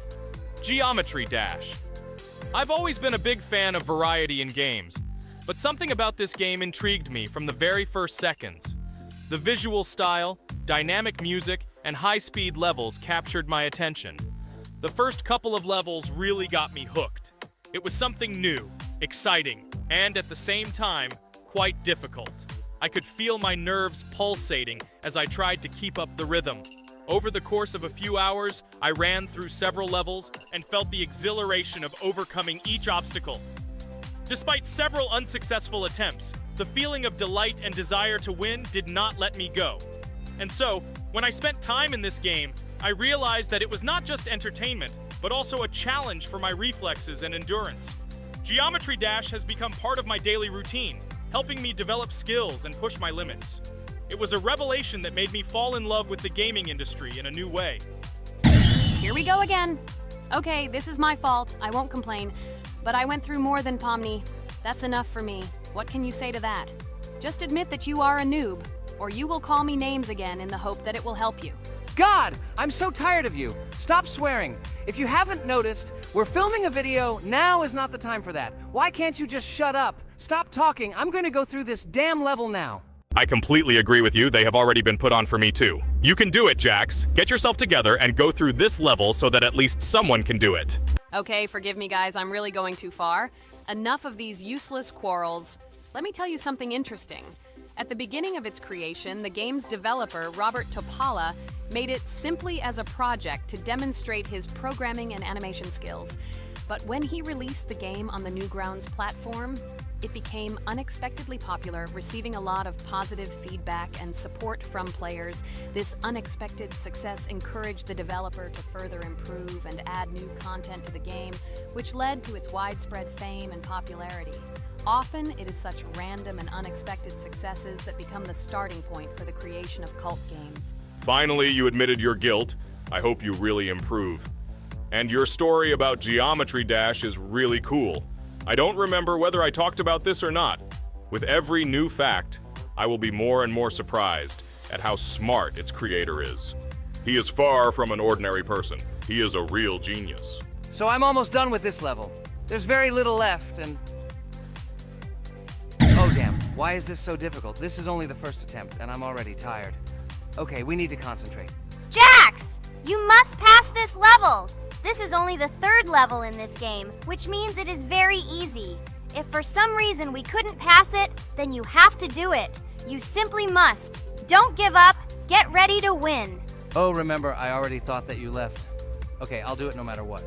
Geometry Dash. I've always been a big fan of variety in games, but something about this game intrigued me from the very first seconds. The visual style, dynamic music, and high-speed levels captured my attention. The first couple of levels really got me hooked. It was something new, exciting, and at the same time, quite difficult. I could feel my nerves pulsating as I tried to keep up the rhythm. Over the course of a few hours, I ran through several levels and felt the exhilaration of overcoming each obstacle. Despite several unsuccessful attempts, the feeling of delight and desire to win did not let me go. And so, when I spent time in this game, I realized that it was not just entertainment, but also a challenge for my reflexes and endurance. Geometry Dash has become part of my daily routine, helping me develop skills and push my limits. It was a revelation that made me fall in love with the gaming industry in a new way. Here we go again. Okay, this is my fault. I won't complain. But I went through more than Pomni. That's enough for me. What can you say to that? Just admit that you are a noob, or you will call me names again in the hope that it will help you. God, I'm so tired of you. Stop swearing. If you haven't noticed, we're filming a video. Now is not the time for that. Why can't you just shut up? Stop talking. I'm going to go through this damn level now. I completely agree with you. They have already been put on for me too. You can do it, Jax. Get yourself together and go through this level so that at least someone can do it. Okay, forgive me guys, I'm really going too far. Enough of these useless quarrels. Let me tell you something interesting. At the beginning of its creation, the game's developer, Robert Topala, made it simply as a project to demonstrate his programming and animation skills. But when he released the game on the Newgrounds platform, it became unexpectedly popular, receiving a lot of positive feedback and support from players. This unexpected success encouraged the developer to further improve and add new content to the game, which led to its widespread fame and popularity. Often, it is such random and unexpected successes that become the starting point for the creation of cult games. Finally, you admitted your guilt. I hope you really improve. And your story about Geometry Dash is really cool. I don't remember whether I talked about this or not. With every new fact, I will be more and more surprised at how smart its creator is. He is far from an ordinary person. He is a real genius. So I'm almost done with this level. There's very little left, and... Oh damn, why is this so difficult? This is only the first attempt, and I'm already tired. Okay, we need to concentrate. Jax! You must pass this level! This is only the third level in this game, which means it is very easy. If for some reason we couldn't pass it, then you have to do it. You simply must. Don't give up. Get ready to win. Oh, remember, I already thought that you left. Okay, I'll do it no matter what.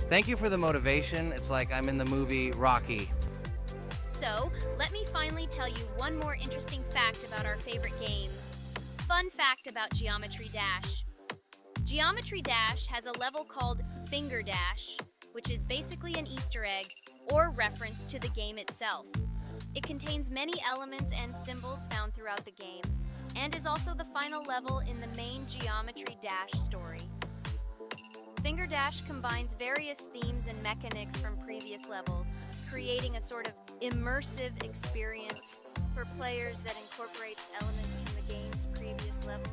Thank you for the motivation. It's like I'm in the movie Rocky. So, let me finally tell you one more interesting fact about our favorite game. Fun fact about Geometry Dash. Geometry Dash has a level called Finger Dash, which is basically an Easter egg or reference to the game itself. It contains many elements and symbols found throughout the game, and is also the final level in the main Geometry Dash story. Finger Dash combines various themes and mechanics from previous levels, creating a sort of immersive experience for players that incorporates elements from the game's previous levels.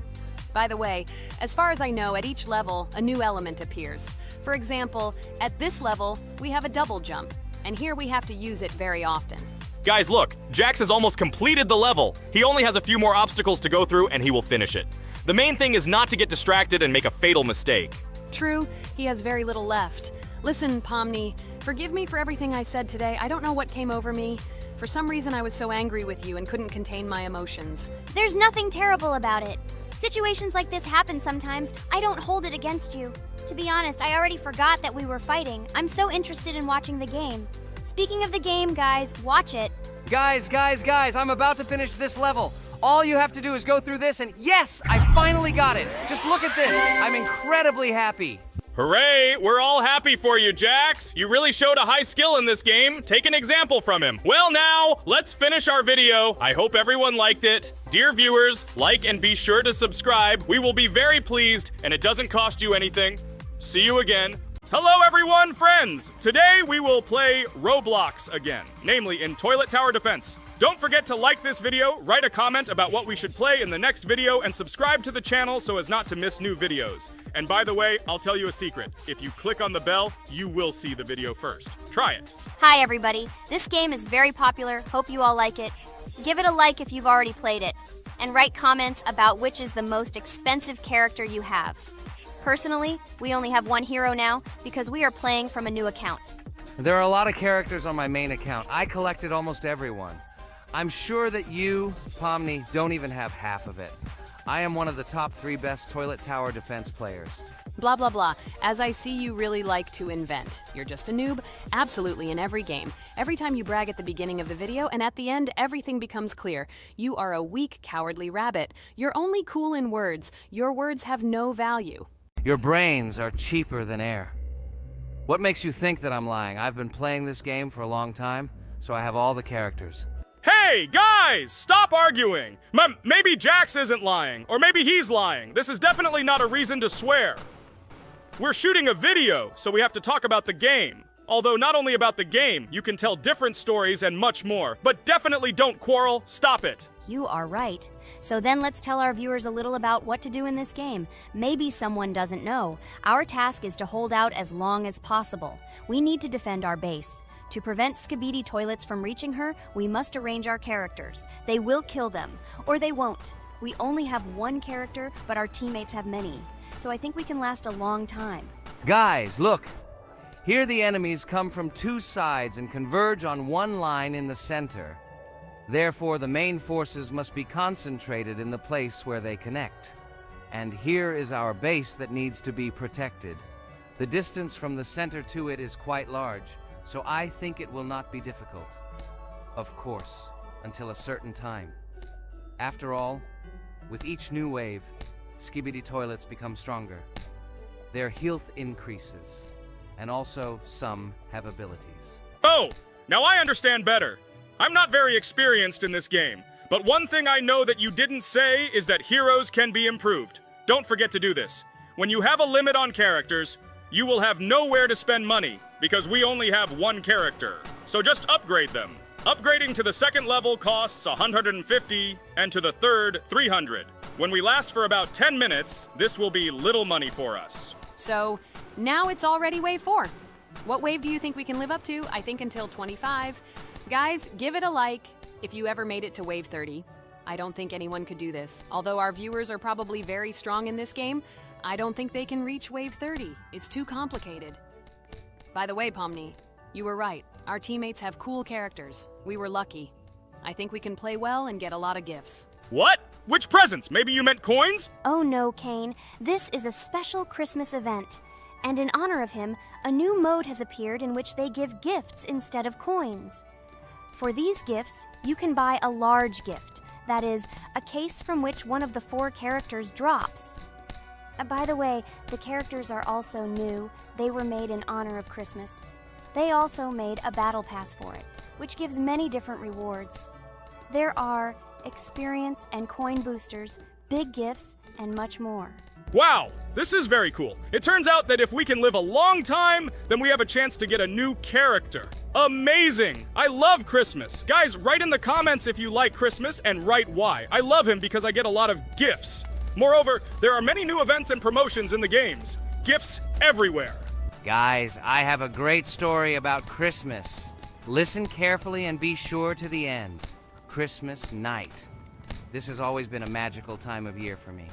By the way, as far as I know, at each level, a new element appears. For example, at this level, we have a double jump, and here we have to use it very often. Guys, look, Jax has almost completed the level. He only has a few more obstacles to go through, and he will finish it. The main thing is not to get distracted and make a fatal mistake. True, he has very little left. Listen, Pomni, forgive me for everything I said today. I don't know what came over me. For some reason, I was so angry with you and couldn't contain my emotions. There's nothing terrible about it. Situations like this happen sometimes. I don't hold it against you. To be honest, I already forgot that we were fighting. I'm so interested in watching the game. Speaking of the game, guys, watch it. Guys, I'm about to finish this level. All you have to do is go through this and yes, I finally got it. Just look at this. I'm incredibly happy. Hooray! We're all happy for you, Jax! You really showed a high skill in this game. Take an example from him. Well now, let's finish our video. I hope everyone liked it. Dear viewers, like and be sure to subscribe. We will be very pleased, and it doesn't cost you anything. See you again. Hello everyone, friends! Today we will play Roblox again, namely in Toilet Tower Defense. Don't forget to like this video, write a comment about what we should play in the next video, and subscribe to the channel so as not to miss new videos. And by the way, I'll tell you a secret. If you click on the bell, you will see the video first. Try it. Hi, everybody. This game is very popular. Hope you all like it. Give it a like if you've already played it. And write comments about which is the most expensive character you have. Personally, we only have one hero now because we are playing from a new account. There are a lot of characters on my main account. I collected almost everyone. I'm sure that you, Pomni, don't even have half of it. I am one of the top 3 best Toilet Tower Defense players. Blah, blah, blah. As I see, you really like to invent. You're just a noob, absolutely in every game. Every time you brag at the beginning of the video, and at the end, everything becomes clear. You are a weak, cowardly rabbit. You're only cool in words. Your words have no value. Your brains are cheaper than air. What makes you think that I'm lying? I've been playing this game for a long time, so I have all the characters. Hey, guys! Stop arguing! Maybe Jax isn't lying, or maybe he's lying. This is definitely not a reason to swear. We're shooting a video, so we have to talk about the game. Although not only about the game, you can tell different stories and much more. But definitely don't quarrel. Stop it. You are right. So then let's tell our viewers a little about what to do in this game. Maybe someone doesn't know. Our task is to hold out as long as possible. We need to defend our base. To prevent Skibidi Toilets from reaching her, we must arrange our characters. They will kill them, or they won't. We only have one character, but our teammates have many. So I think we can last a long time. Guys, look! Here the enemies come from 2 sides and converge on one line in the center. Therefore, the main forces must be concentrated in the place where they connect. And here is our base that needs to be protected. The distance from the center to it is quite large, so I think it will not be difficult. Of course, until a certain time. After all, with each new wave, Skibidi Toilets become stronger. Their health increases, and also some have abilities. Oh, now I understand better. I'm not very experienced in this game, but one thing I know that you didn't say is that heroes can be improved. Don't forget to do this. When you have a limit on characters, you will have nowhere to spend money, because we only have one character. So just upgrade them. Upgrading to the 2nd level costs 150, and to the 3rd, 300. When we last for about 10 minutes, this will be little money for us. So, now it's already wave 4. What wave do you think we can live up to? I think until 25. Guys, give it a like if you ever made it to wave 30. I don't think anyone could do this. Although our viewers are probably very strong in this game, I don't think they can reach wave 30. It's too complicated. By the way, Pomni, you were right. Our teammates have cool characters. We were lucky. I think we can play well and get a lot of gifts. What? Which presents? Maybe you meant coins? Oh no, Kane. This is a special Christmas event. And in honor of him, a new mode has appeared in which they give gifts instead of coins. For these gifts, you can buy a large gift. That is, a case from which one of the 4 characters drops. By the way, the characters are also new. They were made in honor of Christmas. They also made a battle pass for it, which gives many different rewards. There are experience and coin boosters, big gifts, and much more. Wow, this is very cool. It turns out that if we can live a long time, then we have a chance to get a new character. Amazing! I love Christmas. Guys, write in the comments if you like Christmas and write why. I love him because I get a lot of gifts. Moreover, there are many new events and promotions in the games. Gifts everywhere. Guys, I have a great story about Christmas. Listen carefully and be sure to the end. Christmas night. This has always been a magical time of year for me.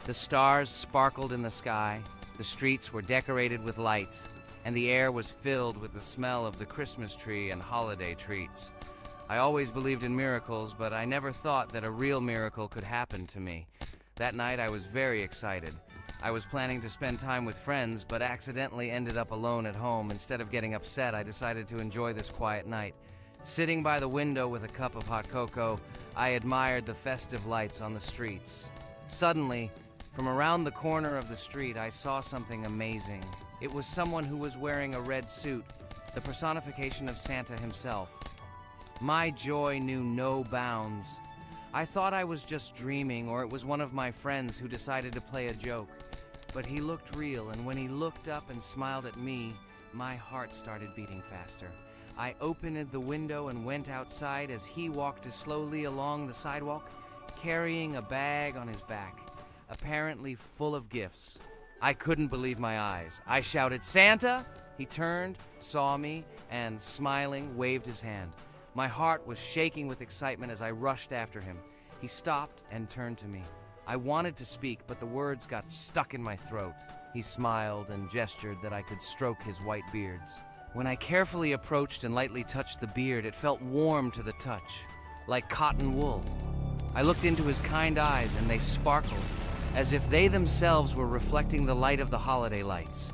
The stars sparkled in the sky, the streets were decorated with lights, and the air was filled with the smell of the Christmas tree and holiday treats. I always believed in miracles, but I never thought that a real miracle could happen to me. That night I was very excited. I was planning to spend time with friends, but accidentally ended up alone at home. Instead of getting upset, I decided to enjoy this quiet night. Sitting by the window with a cup of hot cocoa, I admired the festive lights on the streets. Suddenly, from around the corner of the street, I saw something amazing. It was someone who was wearing a red suit, the personification of Santa himself. My joy knew no bounds. I thought I was just dreaming, or it was one of my friends who decided to play a joke. But he looked real, and when he looked up and smiled at me, my heart started beating faster. I opened the window and went outside as he walked slowly along the sidewalk, carrying a bag on his back, apparently full of gifts. I couldn't believe my eyes. I shouted, "Santa!" He turned, saw me, and smiling, waved his hand. My heart was shaking with excitement as I rushed after him. He stopped and turned to me. I wanted to speak, but the words got stuck in my throat. He smiled and gestured that I could stroke his white beards. When I carefully approached and lightly touched the beard, it felt warm to the touch, like cotton wool. I looked into his kind eyes, and they sparkled, as if they themselves were reflecting the light of the holiday lights.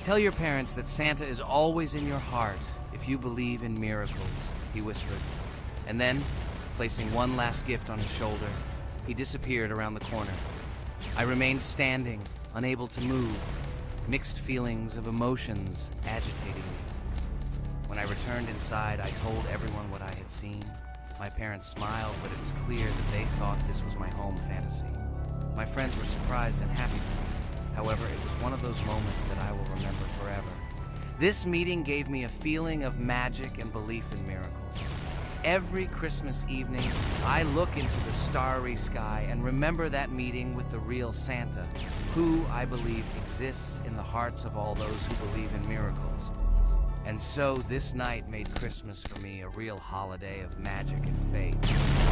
"Tell your parents that Santa is always in your heart if you believe in miracles," he whispered. And then, placing one last gift on his shoulder, he disappeared around the corner. I remained standing, unable to move, mixed feelings of emotions agitating me. When I returned inside, I told everyone what I had seen. My parents smiled, but it was clear that they thought this was my home fantasy. My friends were surprised and happy for me. However, it was one of those moments that I will remember forever. This meeting gave me a feeling of magic and belief in miracles. Every Christmas evening, I look into the starry sky and remember that meeting with the real Santa, who, I believe, exists in the hearts of all those who believe in miracles. And so this night made Christmas for me a real holiday of magic and faith,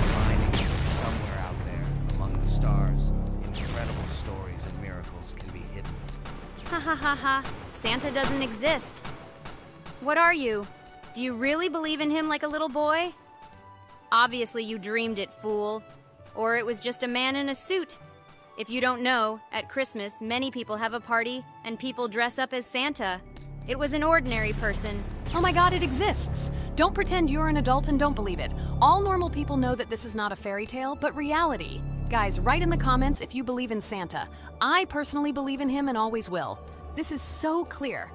reminding me that somewhere out there, among the stars, incredible stories and miracles can be hidden. Ha ha ha ha. Santa doesn't exist. What are you? Do you really believe in him like a little boy? Obviously you dreamed it, fool. Or it was just a man in a suit. If you don't know, at Christmas, many people have a party and people dress up as Santa. It was an ordinary person. Oh my god, it exists! Don't pretend you're an adult and don't believe it. All normal people know that this is not a fairy tale, but reality. Guys, write in the comments if you believe in Santa. I personally believe in him and always will. This is so clear.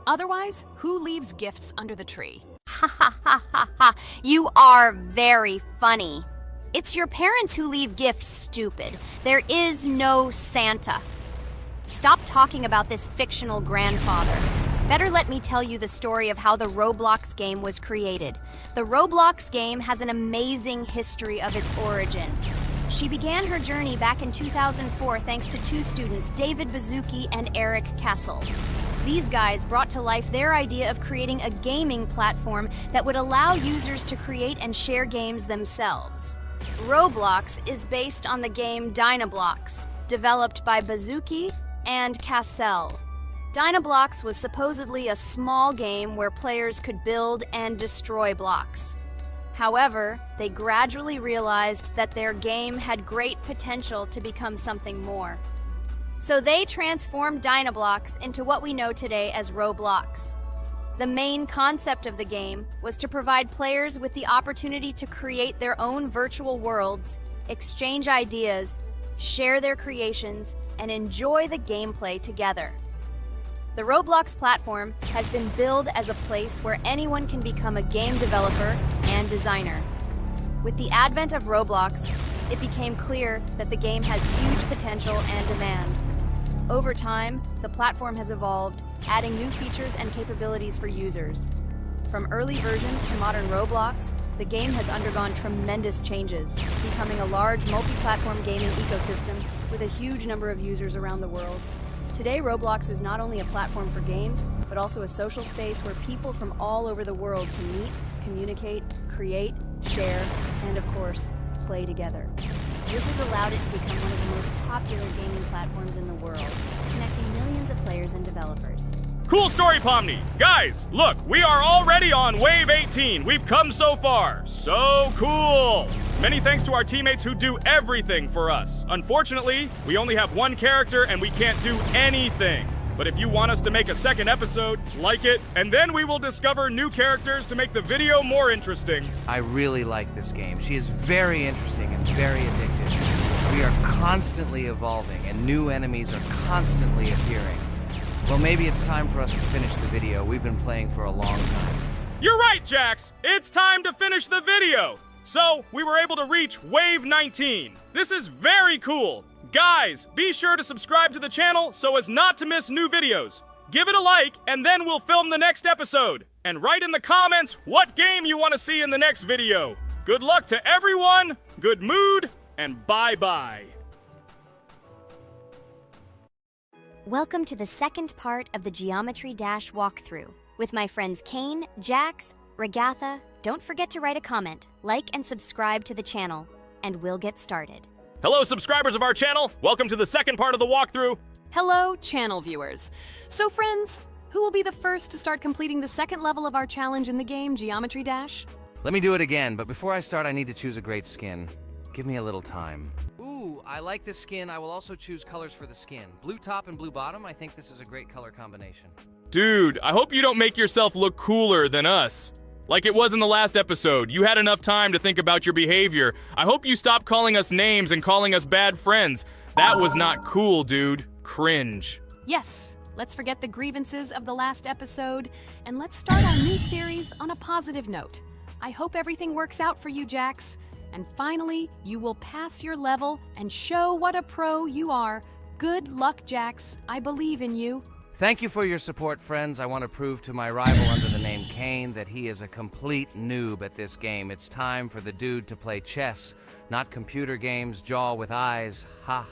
Otherwise, who leaves gifts under the tree? Ha ha ha ha ha. You are very funny. It's your parents who leave gifts, stupid. There is no Santa. Stop talking about this fictional grandfather. Better let me tell you the story of how the Roblox game was created. The Roblox game has an amazing history of its origin. She began her journey back in 2004 thanks to two students, David Bazuki and Eric Castle. These guys brought to life their idea of creating a gaming platform that would allow users to create and share games themselves. Roblox is based on the game Dynablox, developed by Bazuki and Cassell. Dynablox was supposedly a small game where players could build and destroy blocks. However, they gradually realized that their game had great potential to become something more. So they transformed Dynablox into what we know today as Roblox. The main concept of the game was to provide players with the opportunity to create their own virtual worlds, exchange ideas, share their creations, and enjoy the gameplay together. The Roblox platform has been billed as a place where anyone can become a game developer and designer. With the advent of Roblox, it became clear that the game has huge potential and demand. Over time, the platform has evolved, adding new features and capabilities for users. From early versions to modern Roblox, the game has undergone tremendous changes, becoming a large multi-platform gaming ecosystem with a huge number of users around the world. Today, Roblox is not only a platform for games, but also a social space where people from all over the world can meet, communicate, create, share, and of course, play together. This has allowed it to become one of the most popular gaming platforms in the world, connecting millions of players and developers. Cool story, Pomni. Guys, look, we are already on Wave 18. We've come so far. So cool. Many thanks to our teammates who do everything for us. Unfortunately, we only have one character and we can't do anything. But if you want us to make a second episode, like it, and then we will discover new characters to make the video more interesting. I really like this game. She is very interesting and very addictive. We are constantly evolving and new enemies are constantly appearing. Well, maybe it's time for us to finish the video. We've been playing for a long time. You're right, Jax! It's time to finish the video! So, we were able to reach Wave 19. This is very cool! Guys, be sure to subscribe to the channel so as not to miss new videos. Give it a like, and then we'll film the next episode. And write in the comments what game you want to see in the next video. Good luck to everyone, good mood, and bye-bye. Welcome to the second part of the Geometry Dash walkthrough. With my friends Kane, Jax, Regatha, don't forget to write a comment, like and subscribe to the channel, and we'll get started. Hello, subscribers of our channel. Welcome to the second part of the walkthrough. Hello, channel viewers. So friends, who will be the first to start completing the second level of our challenge in the game, Geometry Dash? Let me do it again, but before I start, I need to choose a great skin. Give me a little time. Ooh, I like this skin. I will also choose colors for the skin. Blue top and blue bottom. I think this is a great color combination. Dude, I hope you don't make yourself look cooler than us. Like it was in the last episode. You had enough time to think about your behavior. I hope you stop calling us names and calling us bad friends. That was not cool, dude. Cringe. Yes, let's forget the grievances of the last episode, and let's start our new series on a positive note. I hope everything works out for you, Jax. And finally, you will pass your level and show what a pro you are. Good luck, Jax. I believe in you. Thank you for your support, friends. I want to prove to my rival under the name Kane that he is a complete noob at this game. It's time for the dude to play chess, not computer games, jaw with eyes. Ha ha.